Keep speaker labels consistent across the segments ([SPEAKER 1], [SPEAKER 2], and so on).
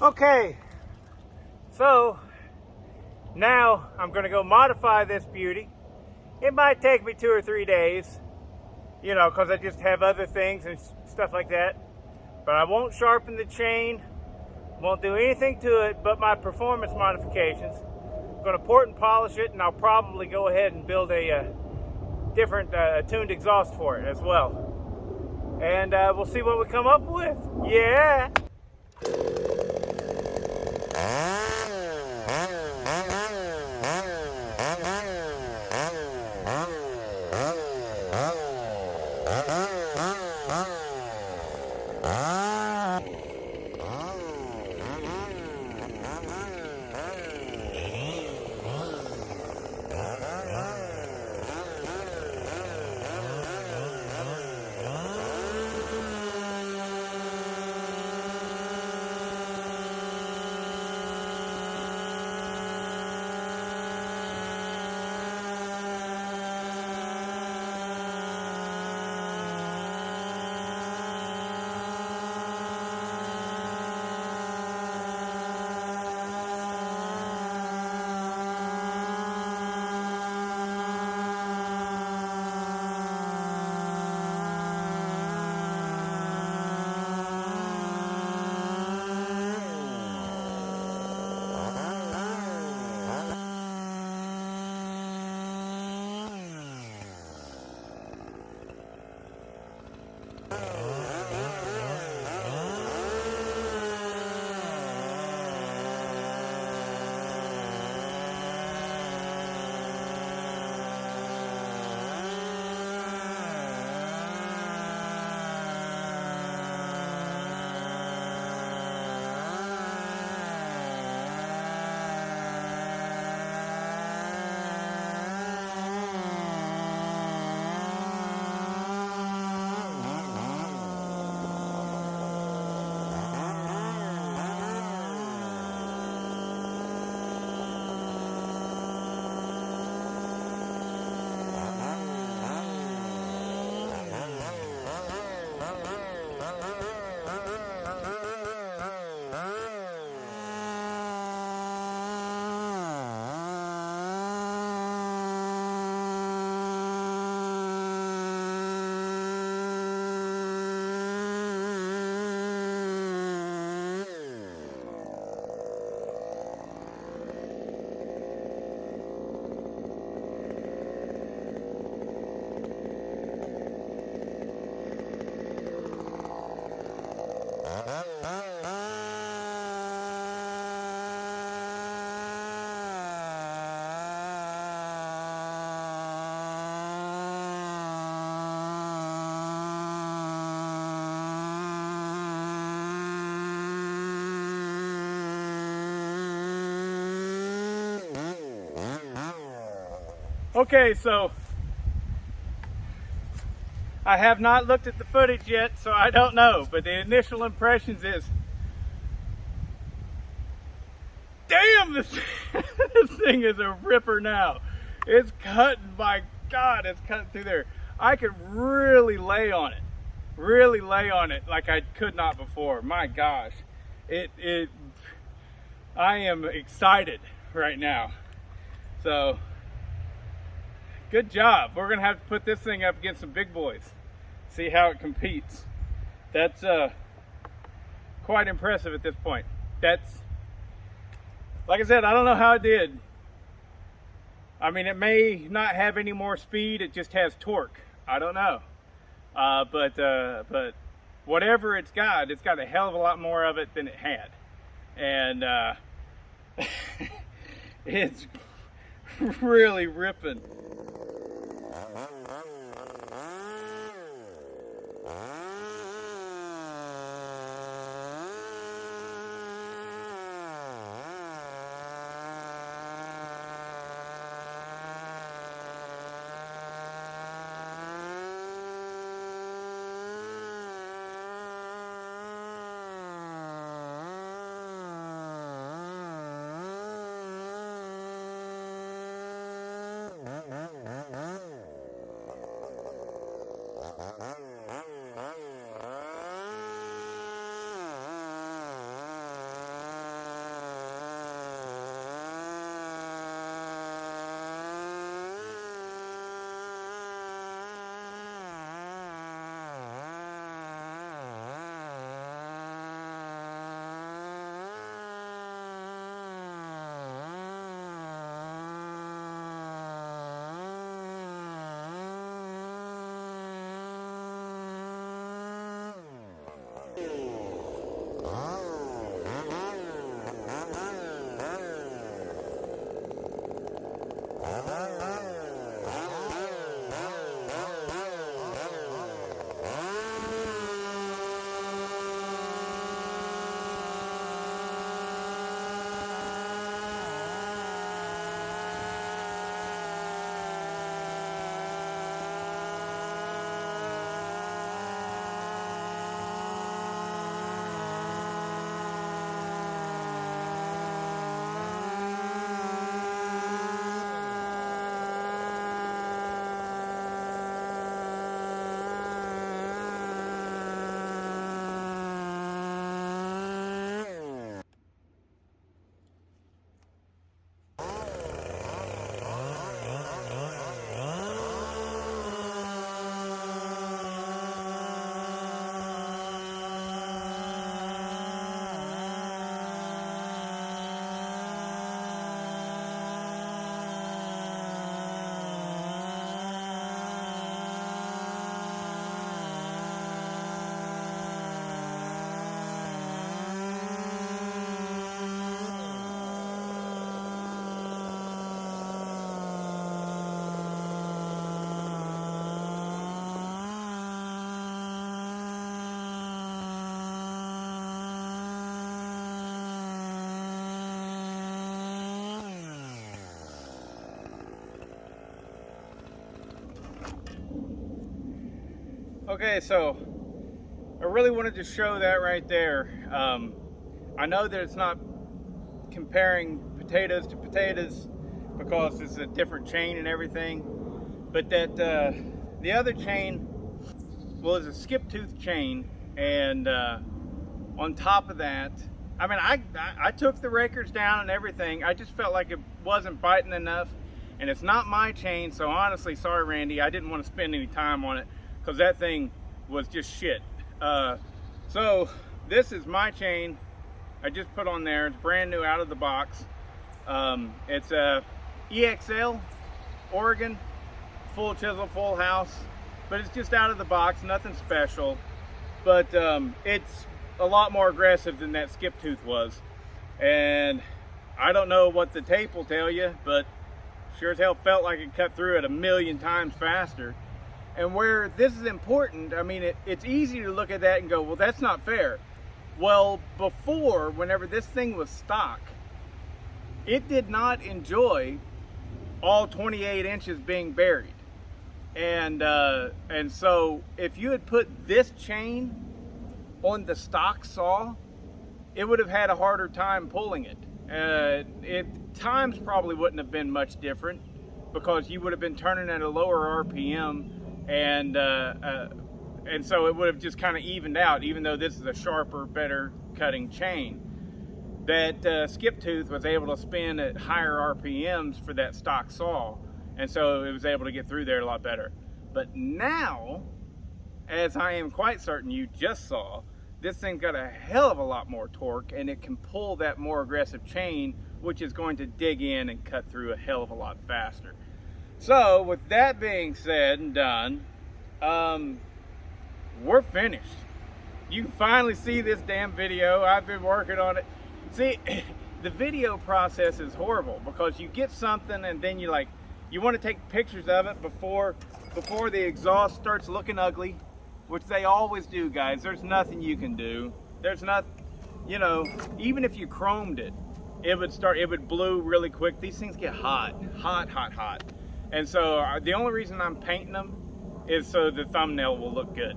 [SPEAKER 1] Okay, so now I'm going to go modify this beauty. It might take me 2 or 3 days, because I just have other things and stuff like that. But I won't sharpen the chain, won't do anything to it but my performance modifications. I'm going to port and polish it, and I'll probably go ahead and build a different tuned exhaust for it as well. And we'll see what we come up with. Yeah! Okay, so I have not looked at the footage yet, so I don't know, but the initial impressions is, damn, this thing is a ripper now. It's cutting, my God, it's cutting through there. I could really lay on it like I could not before. My gosh, I am excited right now. So, good job. We're gonna have to put this thing up against some big boys, see how it competes. That's quite impressive at this point. That's, like I said, I don't know how it did. I mean, it may not have any more speed, it just has torque. I don't know. But whatever it's got a hell of a lot more of it than it had. And it's really ripping. Okay, so I really wanted to show that right there. I know that it's not comparing potatoes to potatoes because it's a different chain and everything, but that the other chain, well, is a skip tooth chain, and on top of that, I mean, I took the rakers down and everything. I just felt like it wasn't biting enough, and it's not my chain, so honestly, sorry Randy, I didn't want to spend any time on it because that thing was just shit. So this is my chain I just put on there. It's brand new out of the box. It's a EXL Oregon, full chisel, full house, but it's just out of the box, nothing special, but it's a lot more aggressive than that skip tooth was. And I don't know what the tape will tell you, but sure as hell felt like it cut through it 1,000,000 times faster. And where this is important, I mean, it's easy to look at that and go, well, that's not fair. Well, before, whenever this thing was stock, it did not enjoy all 28 inches being buried. And so if you had put this chain on the stock saw, it would have had a harder time pulling it. Times probably wouldn't have been much different because you would have been turning at a lower RPM, and so it would have just kind of evened out, even though this is a sharper, better cutting chain. That skip tooth was able to spin at higher RPMs for that stock saw, and so it was able to get through there a lot better. But now, as I am quite certain you just saw, this thing's got a hell of a lot more torque, and it can pull that more aggressive chain, which is going to dig in and cut through a hell of a lot faster. So with that being said and done, we're finished. You can finally see this damn video. I've been working on it. See, the video process is horrible because you get something and then you want to take pictures of it before the exhaust starts looking ugly, which they always do, guys. There's nothing you can do. There's nothing, you know, even if you chromed it, it would blue really quick. These things get hot. And so the only reason I'm painting them is so the thumbnail will look good.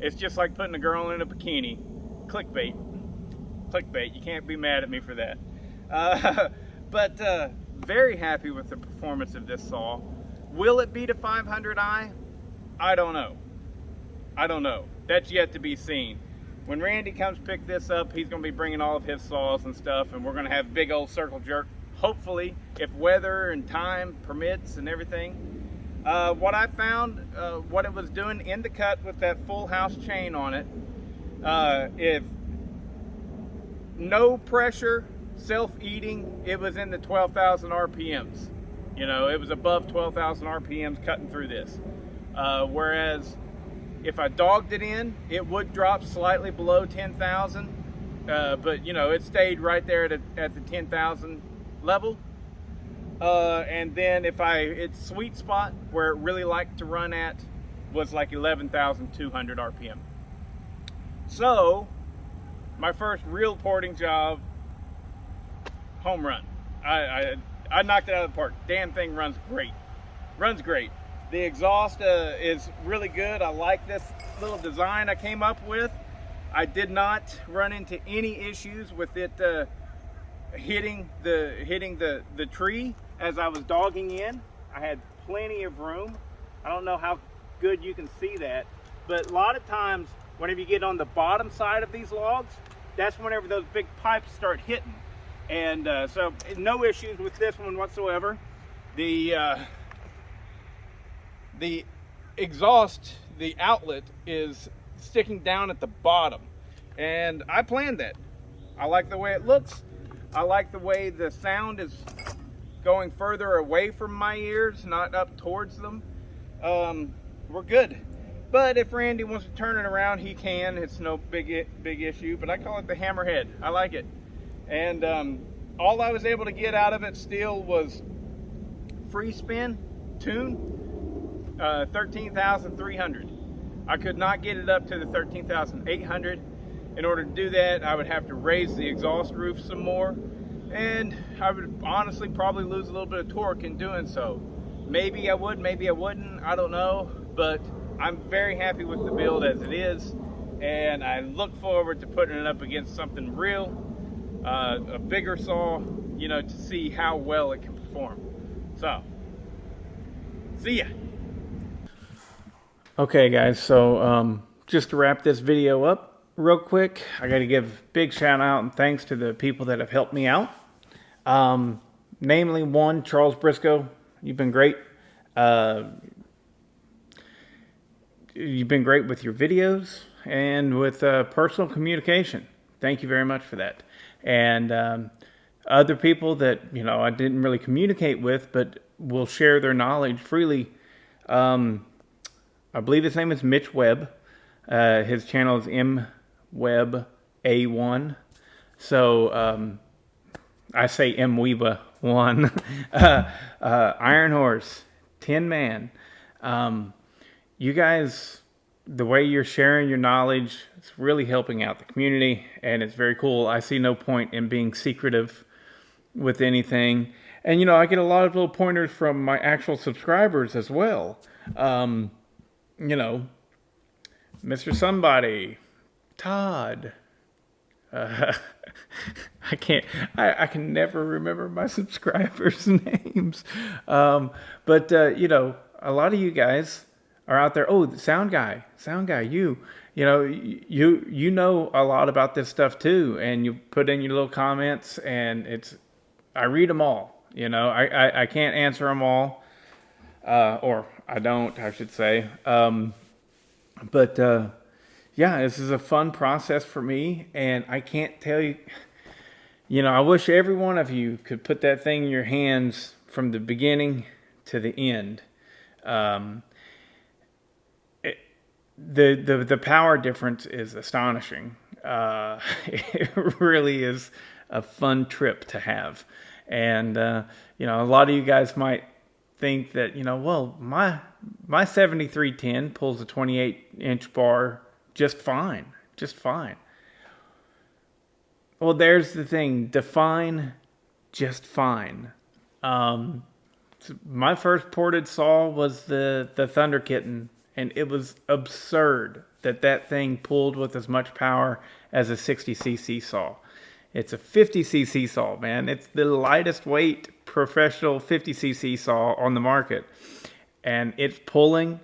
[SPEAKER 1] It's just like putting a girl in a bikini. Clickbait. You can't be mad at me for that. But very happy with the performance of this saw. Will it beat a 500i? I don't know. That's yet to be seen. When Randy comes pick this up, he's going to be bringing all of his saws and stuff, and we're going to have big old circle jerk, hopefully, if weather and time permits and everything. What I found, what it was doing in the cut with that full house chain on it, if no pressure, self-eating, it was in the 12,000 RPMs. You know, it was above 12,000 RPMs cutting through this. Whereas if I dogged it in, it would drop slightly below 10,000. But you know, it stayed right there at the 10,000 level. And then its sweet spot where it really liked to run at was like 11,200 RPM. So my first real porting job, home run. I knocked it out of the park. Damn thing runs great. The exhaust is really good. I like this little design I came up with. I did not run into any issues with it hitting the tree as I was dogging in. I had plenty of room. I don't know how good you can see that, but a lot of times whenever you get on the bottom side of these logs, that's whenever those big pipes start hitting. And so no issues with this one whatsoever. The exhaust, the outlet is sticking down at the bottom, and I planned that. I like the way it looks. I like the way the sound is going further away from my ears, not up towards them. We're good. But if Randy wants to turn it around, he can. It's no big issue, but I call it the hammerhead. I like it. And all I was able to get out of it still was free spin tune, 13,300. I could not get it up to the 13,800. In order to do that, I would have to raise the exhaust roof some more, and I would honestly probably lose a little bit of torque in doing so. Maybe I would, maybe I wouldn't, I don't know, but I'm very happy with the build as it is, and I look forward to putting it up against something real, a bigger saw, you know, to see how well it can perform. So, see ya. Okay guys, so just to wrap this video up real quick, I got to give a big shout out and thanks to the people that have helped me out. Namely, one, Charles Briscoe. You've been great. You've been great with your videos and with personal communication. Thank you very much for that. And other people that, you know, I didn't really communicate with, but will share their knowledge freely. I believe his name is Mitch Webb. His channel is MWebA1. So I say MWeba1. Iron Horse, Tin Man. You guys, the way you're sharing your knowledge, it's really helping out the community, and it's very cool. I see no point in being secretive with anything. And, you know, I get a lot of little pointers from my actual subscribers as well. You know, Mr. Somebody, Todd. I can never remember my subscribers' names. But you know, a lot of you guys are out there. Oh, the sound guy, you know, you know a lot about this stuff too, and you put in your little comments, and I read them all. You know, I can't answer them all, or I don't, I should say. But yeah, this is a fun process for me, and I can't tell you, you know, I wish every one of you could put that thing in your hands from the beginning to the end. The power difference is astonishing. It really is a fun trip to have. And, you know, a lot of you guys might think that, you know, well, my 7310 pulls a 28-inch bar just fine. Well, there's the thing. Define just fine. So my first ported saw was the Thunder Kitten, and it was absurd that thing pulled with as much power as a 60cc saw. It's a 50cc saw, man. It's the lightest weight professional 50cc saw on the market, and it's pulling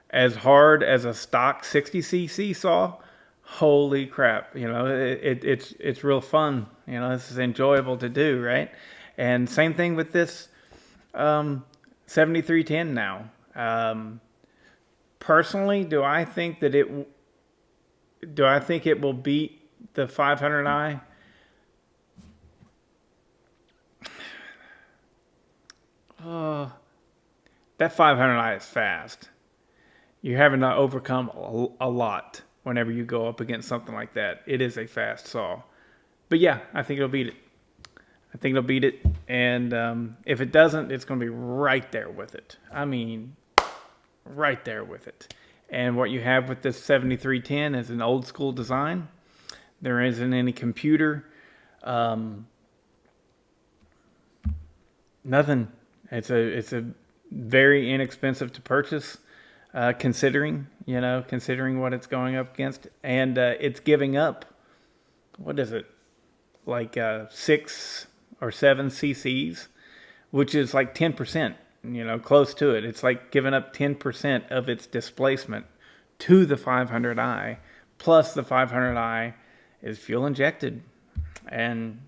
[SPEAKER 1] as hard as a stock 60cc saw. Holy crap. You know, it's real fun. You know, this is enjoyable to do, right? And same thing with this 7310 now. Personally, do I think it will beat the 500i? That 500i is fast. You're having to overcome a lot whenever you go up against something like that. It is a fast saw. But yeah, I think it'll beat it. And if it doesn't, it's going to be right there with it. I mean, right there with it. And what you have with this 7310 is an old school design. There isn't any computer. Nothing. It's a very inexpensive to purchase, considering what it's going up against, and it's giving up, what is it, like 6 or 7 cc's, which is like 10%, you know, close to it. It's like giving up 10% of its displacement to the 500i, plus the 500i is fuel injected, and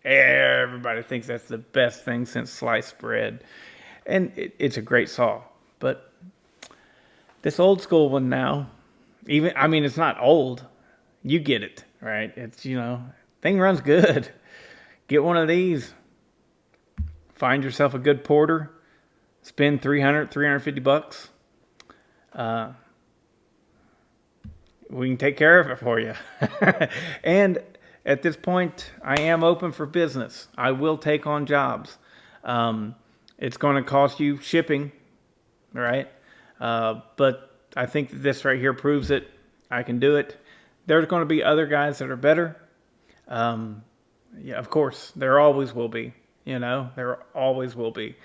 [SPEAKER 1] everybody thinks that's the best thing since sliced bread. And it's a great saw. But this old school one now, it's not old. You get it, right? It's, you know, thing runs good. Get one of these. Find yourself a good porter. Spend $350. We can take care of it for you. And at this point, I am open for business. I will take on jobs. It's going to cost you shipping, right? But I think that this right here proves it. I can do it. There's going to be other guys that are better. Yeah, of course, there always will be. You know, there always will be.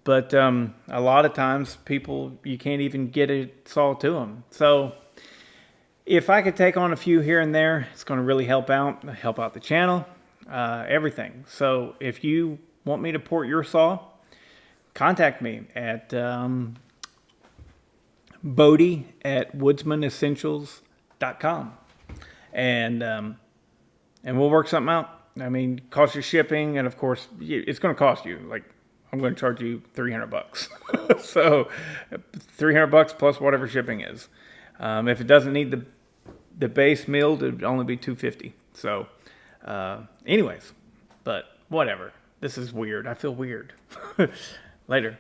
[SPEAKER 1] But a lot of times people, you can't even get a saw to them. So if I could take on a few here and there, it's going to really help out the channel, everything. So if you want me to port your saw, contact me at Bodie@woodsmanessentials.com, and we'll work something out. I mean, cost you shipping, and of course, it's going to cost you. Like, I'm going to charge you $300. So, $300 plus whatever shipping is. If it doesn't need the base milled, it'd only be $250. So, anyways, but whatever. This is weird. I feel weird. Later.